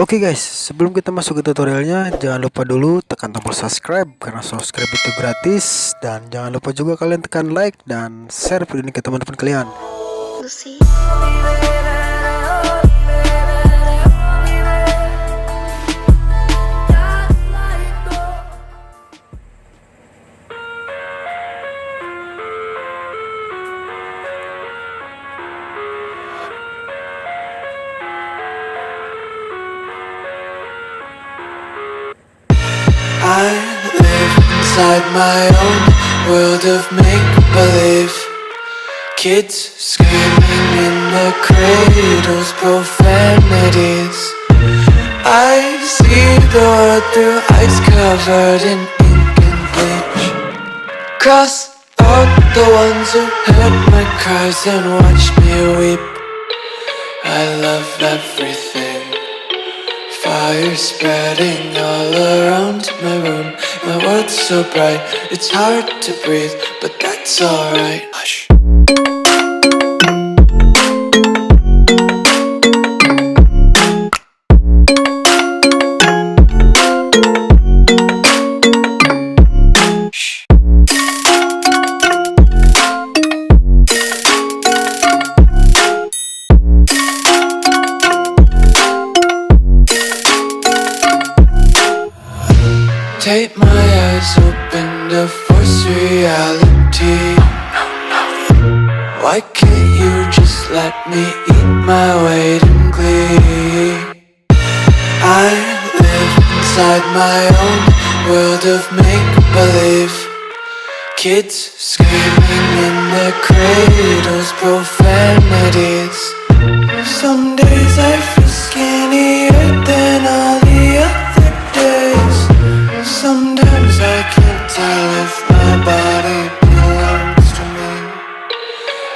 Oke guys, sebelum kita masuk ke tutorialnya, jangan lupa dulu tekan tombol subscribe karena subscribe itu gratis, dan jangan lupa juga kalian tekan like dan share video ini ke teman-teman kalian. I live inside my own world of make-believe. Kids screaming in their cradles, profanities. I see the world through ice covered in ink and bleach. Cross out the ones who heard my cries and watched me weep. I love everything. Fire spreading all around my room. My world's so bright, it's hard to breathe, but that's alright. Hush. Take my eyes open to force reality. Why can't you just let me eat my weight in glee? I live inside my own world of make-believe. Kids screaming in their cradles, profanities. Some days I feel skinnier than all the other days. Sometimes I can't tell if my body belongs to me.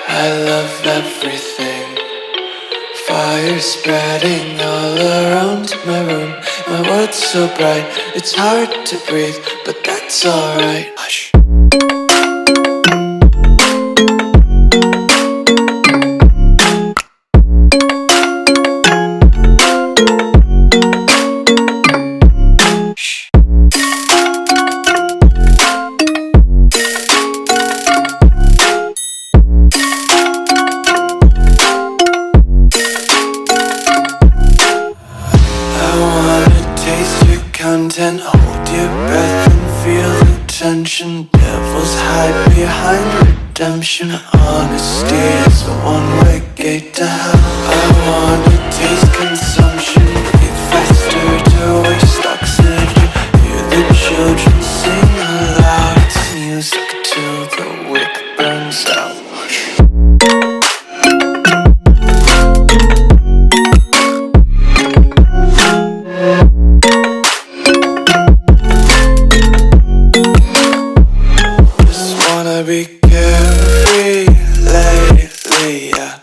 I love everything. Fire spreading all around my room. My world's so bright, it's hard to breathe, but that's alright. Hush. Content, hold your breath and feel the tension. Devils hide behind redemption. Honesty is a one-way gate to hell. I wanna taste consumption, breathe faster to waste oxygen. Hear the children sing aloud. It's music till the wick burns out. Be carefree lately, yeah.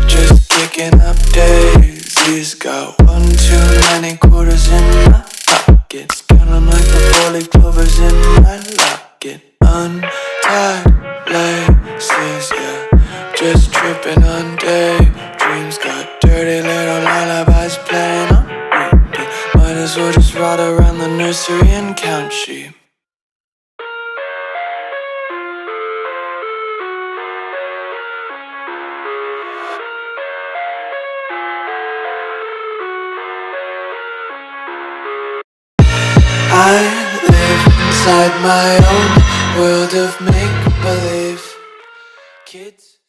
Just kicking up daisies. Got one too many quarters in my pockets. Count 'em like the 4-leaf clovers in my locket. Untied laces, yeah. Just tripping on daydreams. Got dirty little lullabies playing on repeat. Might as well just ride around the nursery and count sheep. I live inside my own world of make-believe. Kids